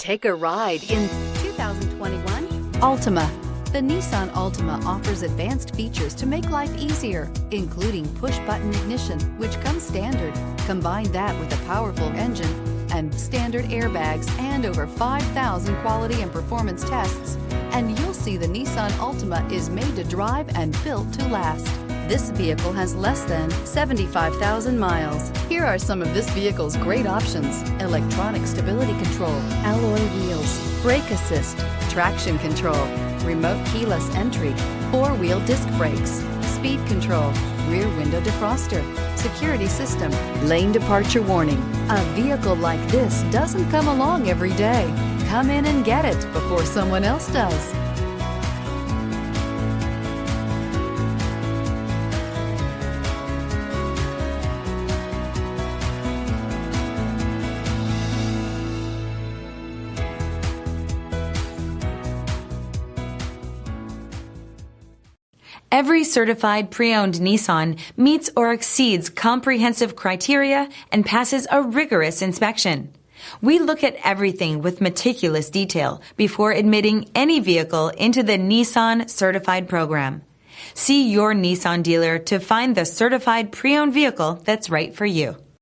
Take a ride in 2021 Altima. The Nissan Altima offers advanced features to make life easier, including push-button ignition, which comes standard. Combine that with a powerful engine and standard airbags and over 5,000 quality and performance tests, and you'll see the Nissan Altima is made to drive and built to last. This vehicle has less than 75,000 miles. Here are some of this vehicle's great options: electronic stability control, alloy wheels, brake assist, traction control, remote keyless entry, four-wheel disc brakes, speed control, rear window defroster, security system, lane departure warning. A vehicle like this doesn't come along every day. Come in and get it before someone else does. Every certified pre-owned Nissan meets or exceeds comprehensive criteria and passes a rigorous inspection. We look at everything with meticulous detail before admitting any vehicle into the Nissan Certified program. See your Nissan dealer to find the certified pre-owned vehicle that's right for you.